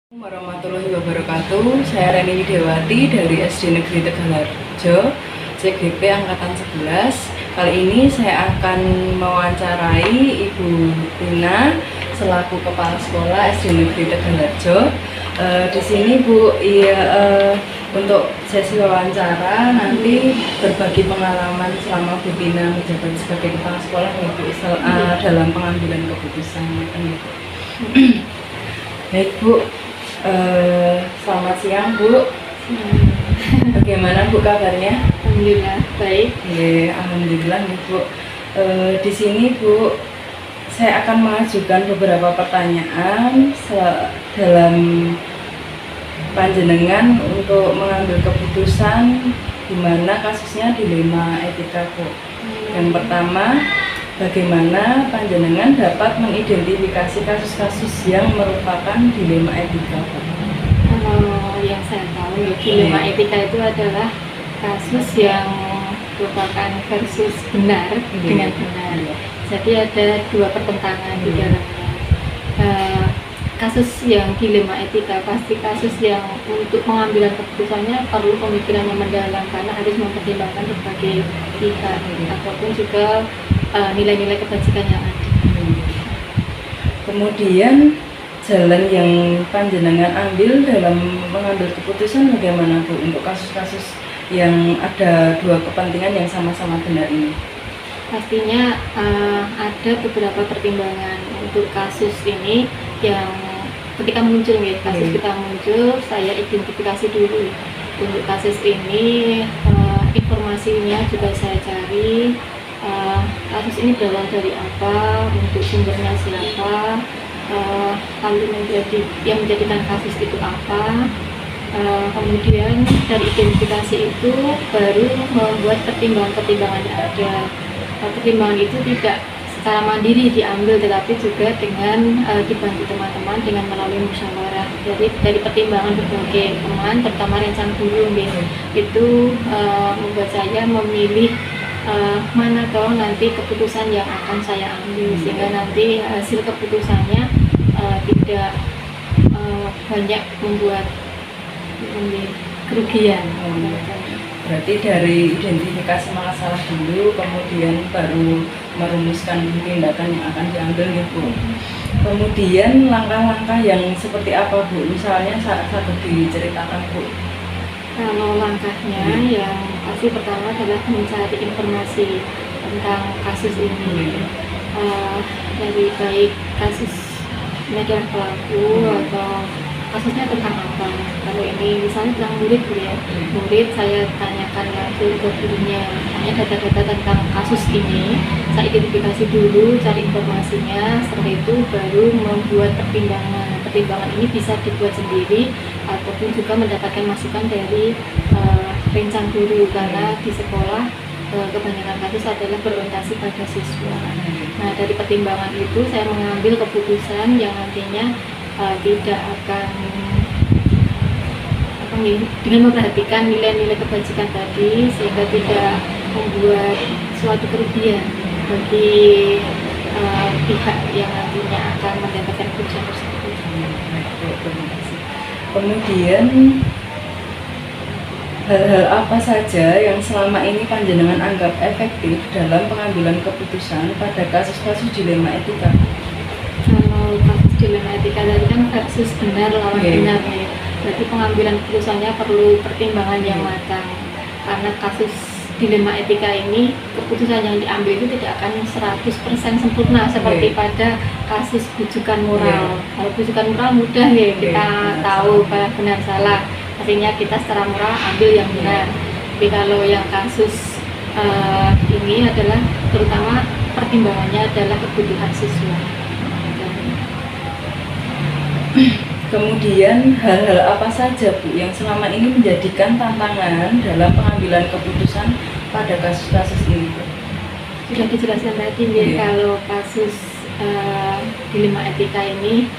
Warahmatullahi wabarakatuh. Saya Reni Widawati dari SD Negeri Tegalharjo, CGP Angkatan 11. Kali ini saya akan mewawancarai Ibu Rina selaku Kepala Sekolah SD Negeri Tegalharjo. Di sini Bu, untuk sesi wawancara nanti berbagi pengalaman selama Bu Rina menjabat sebagai Kepala Sekolah dalam pengambilan keputusan. Baik Bu. Selamat siang Bu. Bagaimana Bu kabarnya? Alhamdulillah baik. Alhamdulillah nih Bu. Di sini Bu, saya akan mengajukan beberapa pertanyaan dalam panjenengan untuk mengambil keputusan di mana kasusnya dilema etika Bu. Yang pertama, bagaimana panjenengan dapat mengidentifikasi kasus-kasus yang merupakan dilema etika? Kalau yang saya tahu ya, dilema etika itu adalah kasus yang merupakan versus benar dengan benar. Jadi ada dua pertentangan di dalamnya. Kasus yang dilema etika pasti kasus yang untuk pengambilan keputusannya perlu pemikiran yang mendalam karena harus mempertimbangkan berbagai pihak ataupun juga nilai-nilai kebajikan yang ada. Kemudian jalan yang panjenengan ambil dalam mengambil keputusan bagaimana Bu untuk kasus-kasus yang ada dua kepentingan yang sama-sama benar ini? Pastinya ada beberapa pertimbangan untuk kasus ini yang ketika muncul ya, kasus kita muncul saya identifikasi dulu untuk kasus ini, informasinya juga saya cari. Kasus ini berawal dari apa, untuk sumbernya siapa, lalu yang menjadikan kasus itu apa. Kemudian dari identifikasi itu baru membuat pertimbangan-pertimbangan yang ada. Pertimbangan itu tidak secara mandiri diambil, tetapi juga dengan dibantu teman-teman dengan melalui musyawarah. Jadi dari pertimbangan berbagai teman, terutama rencana guru itu membuat saya memilih mana toh nanti keputusan yang akan saya ambil, sehingga nanti hasil keputusannya tidak banyak membuat kerugian. Berarti dari identifikasi masalah dulu, kemudian baru merumuskan tindakan yang akan diambil ya Bu. Kemudian langkah-langkah yang seperti apa Bu? Misalnya satu diceritakan Bu. Kalau langkahnya yang pasti pertama adalah mencari informasi tentang kasus ini, dari baik kasus ini adalah pelaku atau kasusnya tentang apa. Kalau ini misalnya tentang murid ya, murid saya tanyakan langsung ke gurunya, tanya data-data tentang kasus ini, saya identifikasi dulu, cari informasinya, setelah itu baru membuat pertimbangan. Pertimbangan ini bisa dibuat sendiri ataupun juga mendapatkan masukan dari rencana guru, karena di sekolah kebanyakan kasus adalah berorientasi pada siswa. Nah, dari pertimbangan itu saya mengambil keputusan yang nantinya tidak akan dengan memperhatikan nilai-nilai kebajikan tadi, sehingga tidak membuat suatu kerugian bagi pihak yang nantinya akan mendapatkan keputusan tersebut. Kemudian hal-hal apa saja yang selama ini panjenengan anggap efektif dalam pengambilan keputusan pada kasus-kasus dilema etika? Kalau kasus dilema etika tadi kan versus benar lawan benar ya. Berarti pengambilan keputusannya perlu pertimbangan yang matang. Karena kasus dilema etika ini, keputusan yang diambil itu tidak akan 100% sempurna seperti pada kasus bujukan moral. Kalau bujukan moral mudah ya, kita tahu benar salah, artinya kita secara moral ambil yang benar. Tapi kalau yang kasus ini adalah terutama pertimbangannya adalah kebutuhan siswa. Kemudian hal-hal apa saja Bu yang selama ini menjadikan tantangan dalam pengambilan keputusan pada kasus-kasus ini Bu? Sudah dijelaskan tadi ya, kalau kasus dilema etika ini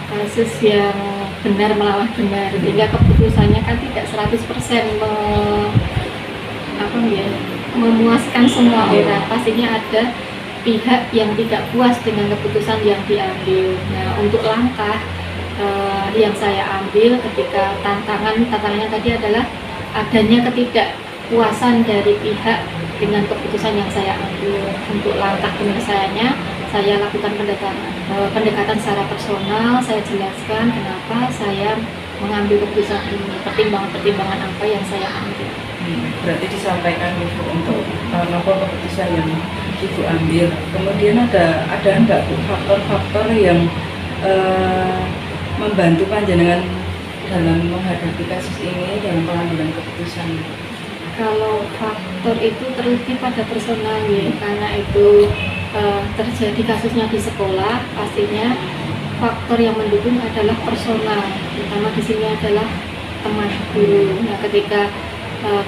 kasus yang benar melawan benar, sehingga keputusannya kan tidak 100% memuaskan semua orang. Pastinya ada pihak yang tidak puas dengan keputusan yang diambil. Nah, untuk langkah yang saya ambil ketika tantangannya tadi adalah adanya ketidakpuasan dari pihak dengan keputusan yang saya ambil. Untuk langkah penyelesaiannya, saya lakukan pendekatan secara personal. Saya jelaskan kenapa saya mengambil keputusan ini, pertimbangan apa yang saya ambil. Berarti disampaikan Ibu untuk apa keputusan yang Ibu ambil. Kemudian ada enggak Bu faktor-faktor yang membantu panjenengan dalam menghadapi kasus ini dalam pengambilan keputusan? Kalau faktor itu terlebih pada personal ya, karena itu terjadi kasusnya di sekolah, pastinya faktor yang mendukung adalah personal, terutama di sini adalah teman guru. Nah, ketika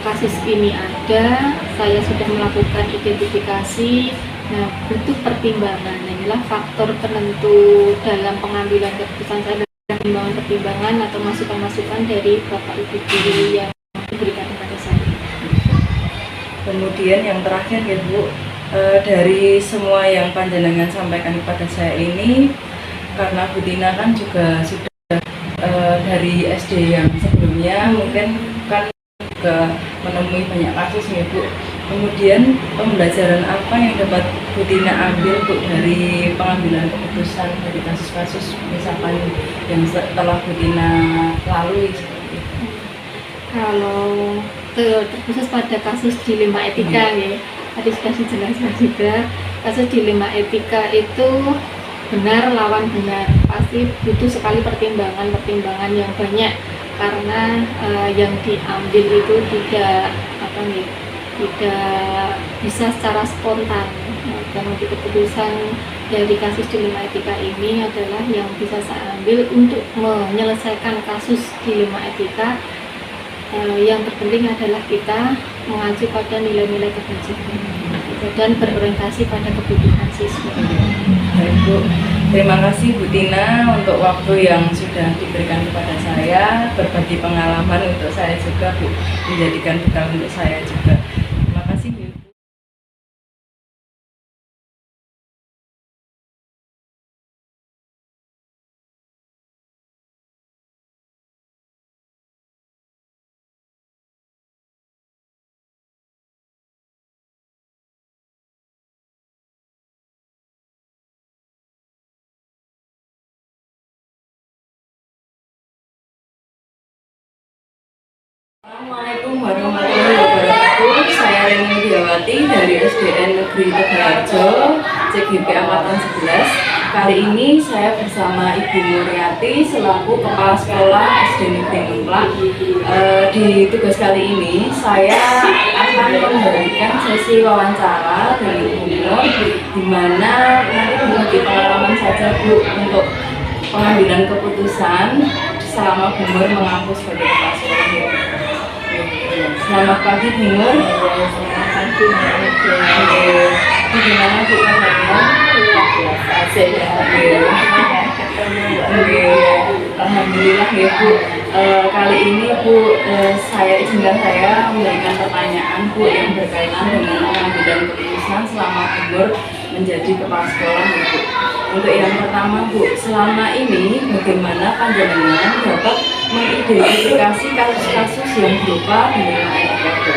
kasus ini ada, saya sudah melakukan identifikasi. Nah, butuh pertimbangan. Nah, inilah faktor penentu dalam pengambilan keputusan saya, pertimbangan atau masukan-masukan dari Bapak Ibu guru yang diberikan kepada saya. Kemudian yang terakhir ya Bu, dari semua yang panjenengan sampaikan kepada saya ini, karena Bu Tina kan juga sudah dari SD yang sebelumnya mungkin kan juga menemui banyak kasus nih Bu. Kemudian pembelajaran apa yang dapat Bu Tina ambil Bu dari pengambilan keputusan dari kasus-kasus misalkan yang telah Bu Tina lalui seperti itu? Kalau terkhusus pada kasus dilema etika ya, tadi sudah dijelaskan juga, kasus dilema etika itu benar lawan benar, pasti butuh sekali pertimbangan yang banyak, karena yang diambil itu tidak bisa secara spontan. Dan untuk keputusan dari kasus dilema etika ini adalah yang bisa saya ambil untuk menyelesaikan kasus dilema etika. Yang terpenting adalah kita mengacu pada nilai-nilai kebajikan dan berorientasi pada kebutuhan siswa. Baik Bu, terima kasih Bu Tina untuk waktu yang sudah diberikan kepada saya, berbagi pengalaman untuk saya juga Bu, menjadikan bekal untuk saya juga. Terima kasih Bu. Assalamualaikum warahmatullahi wabarakatuh. Saya Reni Widiawati dari SDN Negeri Tegalharjo, CGP Angkatan 11. Kali ini saya bersama Ibu Muriati selaku Kepala Sekolah SD Negeri Ngemplak. Di tugas kali ini saya akan memberikan sesi wawancara dari Ibu Nur, di mana nanti berbagi pengalaman saja Bu untuk pengambilan keputusan selama Bu Nur mengaku sebagai kepala sekolah. Selamat pagi Bu Nur. Selamat pagi. Bagaimana Bu kabarnya? Biasa saja. Alhamdulillah ya Bu. Kali ini Bu, saya izinkan saya memberikan pertanyaan Bu yang berkaitan dengan pengambilan keputusan selama Bu Nur menjadi kepala sekolah ya Bu. Untuk yang pertama Bu, selama ini bagaimana panjenengan dapat mengidentifikasi kasus-kasus yang berupa dilema etika Bu?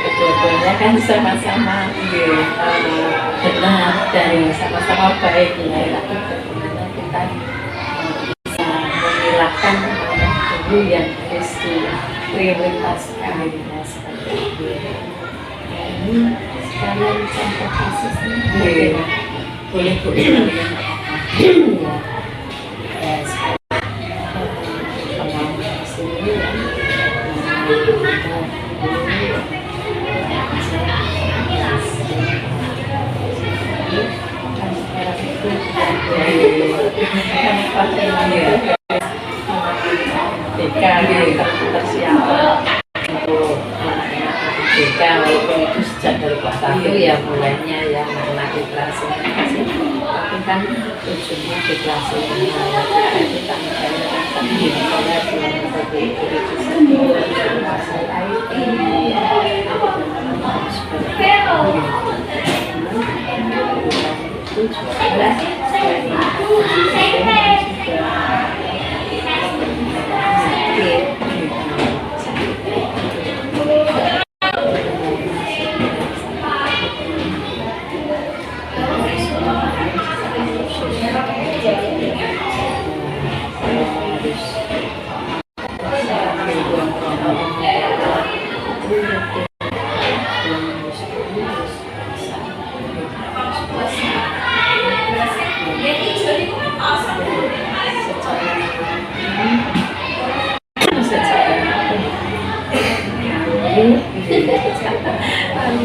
Kedua-duanya kan sama-sama benar dan sama-sama baik ya, tapi bagaimana kita bisa memilahkan dulu yang harus diprioritaskan seperti itu. Ya, ini sekalian contoh kasusnya. Boleh Bu. BK persiapan untuk anak-anak BK, walaupun itu sejak dari kelas 1 ya mulainya ya mengenai kelas ini, tapi kan ujungnya di kelas 5 itu tanggung jawab Saya sebagai guru menguasai IT, seperti itu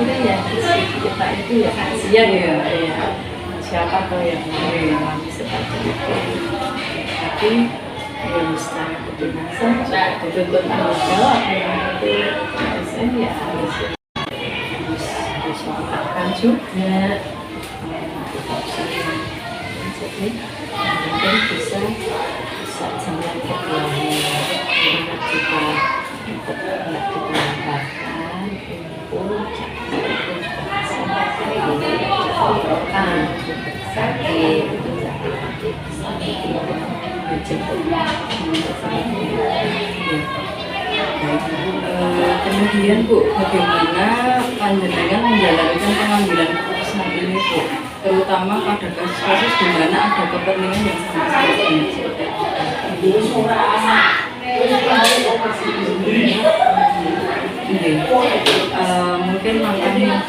juga kita itu ya kasihan ya, siapa tahu yang mengalami seperti itu, tapi yang secara kedinasan dituntut tanggung jawab itu saya ya harus disoalkan juga, jadi mungkin bisa jangan keduanya kita untuk langgarkan untuk sakit kemudian Bu, bagaimana panjenengan menjalankan pengambilan keputusan ini Bu, terutama pada kasus-kasus di mana ada kepentingan yang sangat mungkin makanya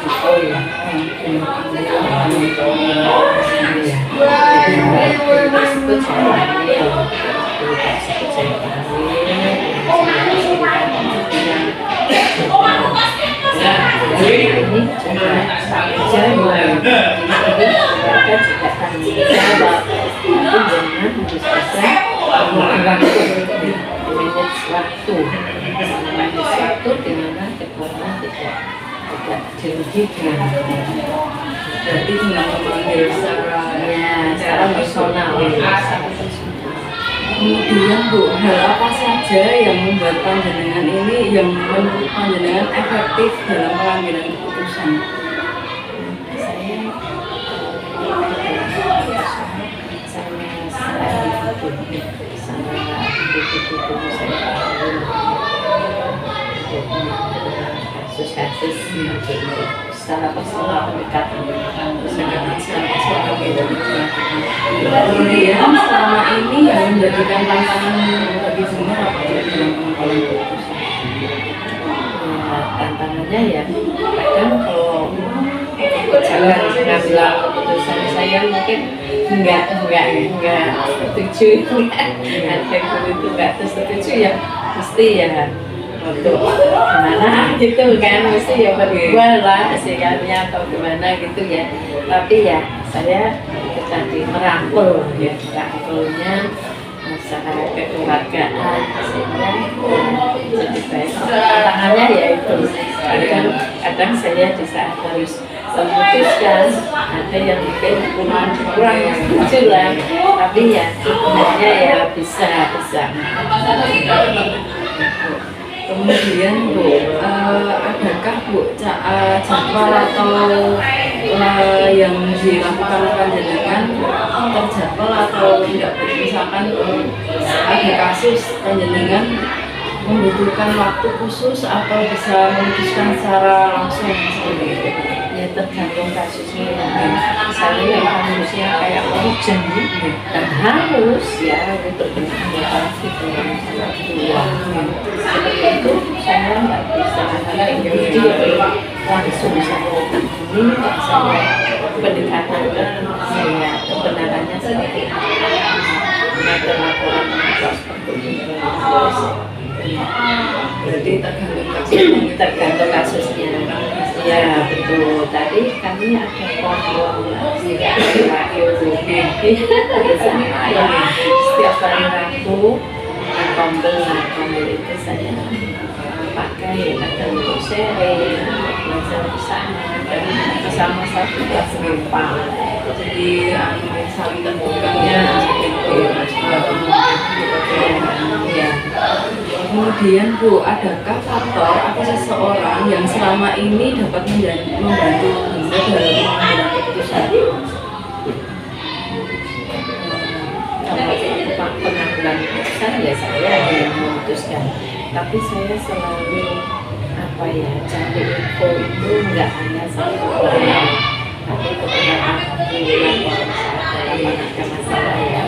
waktu di mana keduanya tidak dirugikan. berarti dengan memanggil secara personal. Kemudian Bu, hal apa saja yang membuat panjenengan ini yang menurut panjenengan efektif dalam pengambilan keputusan? Kasus-kasus secara personal pendekatan kemudian selama ini yang menjadikan tantangan bagi semua apa dalam pengambilan keputusan? Tantangannya ya kadang kalau jalan pengambilan keputusan saya mungkin enggak setuju, ada guru itu enggak setuju ya mesti ya untuk gimana gitu kan, mesti ya berdua lah hasilnya atau gimana gitu ya, tapi ya saya itu tadi merangkul ya, merangkulnya masalah kekeluargaan sehingga jadi baik. Tantangannya ya itu kadang saya di saat harus memutuskan ada yang mungkin kurang setuju lah, tapi ya sebenarnya ya bisa. Kemudian Bu, adakah Bu jadwal atau yang dilakukan panjenengan terjadwal atau tidak? Misalkan ada kasus panjenengan membutuhkan waktu khusus atau bisa memutuskan secara langsung seperti itu? Ya tergantung kasusnya. Misalnya yang harusnya kayak urgent dan harus ya berkenaan gitu yang sangat tua. Seperti itu saya nggak bisa jadi langsung saya hubungi, saya pendekatan saya kebenarannya seperti ada laporan seperti itu. Berarti tergantung kasusnya. Ya betul. Tadi kami ada formulasi sama ya. Setiap hari Rabu tombel itu saya pakai kadang untuk sharing, belajar bersama dan bersama satu kelas apa. Jadi saling terbuka ya. Kemudian Bu, adakah faktor atau seseorang yang selama ini dapat membantu Bunda dalam mengambil keputusan? Kalau itu pengambilan keputusan ya saya yang memutuskan, tapi saya selalu apa ya, cari info itu nggak hanya satu orang, tapi beberapa alhamdulillah kalau misalnya ada masalah ya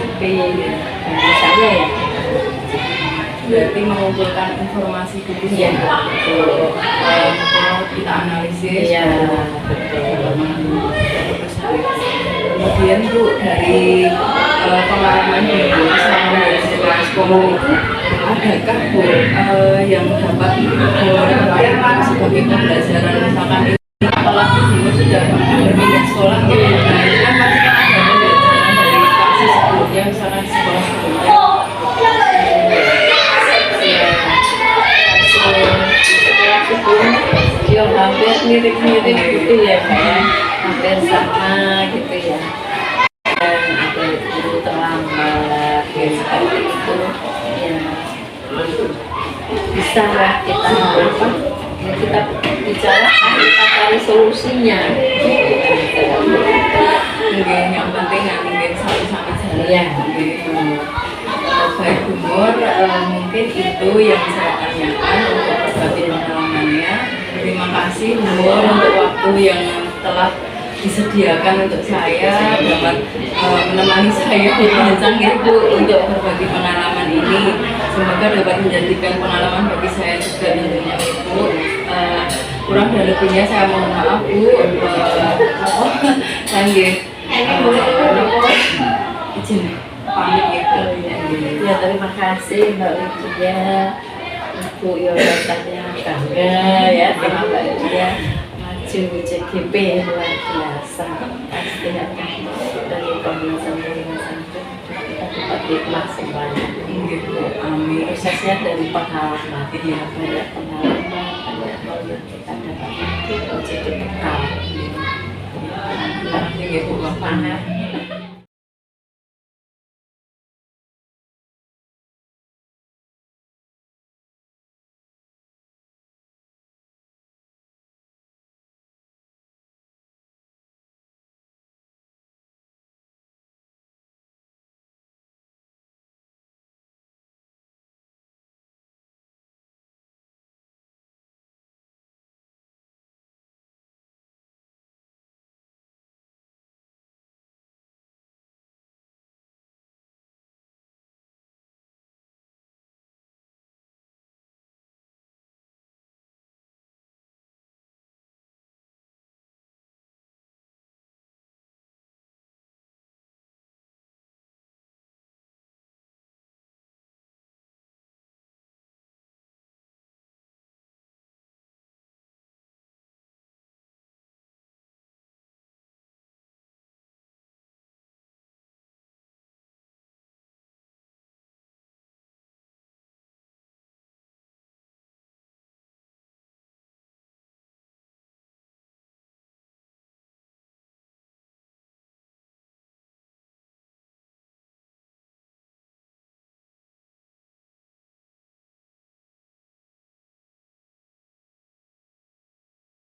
si B dan misalnya ya Berarti mengumpulkan informasi dulu ya ya, betul. mau kita analisis. Iya baru mengambil betul. keputusan. Kemudian Bu, dari pengalaman Ibu selama dari sekolah itu, adakah Bu yang dapat Ibu sebagai pembelajaran, misalkan ini apalagi Ibu sudah berpindah sekolah gitu, nah itu kan pasti kan ada pembelajaran dari kasus sebelumnya, misalkan sekolah sebelumnya. Ya hampir mirip-mirip gitu ya kayak hampir sama gitu ya, dan ada guru terlambat ya seperti itu ya, bisa lah kita apa ya, kita bicarakan, kita cari solusinya. Mungkin yang penting mungkin satu-satu jalan Iya. Baik Umur, mungkin itu yang saya tanyakan untuk berbagi pengalamannya. Terima kasih Umur untuk waktu yang telah disediakan untuk saya dapat menemani saya berbincang Ibu untuk berbagi pengalaman ini. Semoga dapat menjadikan pengalaman bagi saya juga tentunya Ibu. Kurang dan lebihnya saya mohon maaf Bu. Izin pamit gitu ya. Ya terima kasih Mbak Lydia, Ibu ya rasanya bangga ya sama Mbak Lydia maju CGP luar biasa, pasti akan dari pembahasan kita dapat hikmah semuanya. Amin. Prosesnya dari pengalaman, ya banyak pengalaman, banyak hal yang kita dapat itu jadi bekal. Terima kasih Bu Bapak.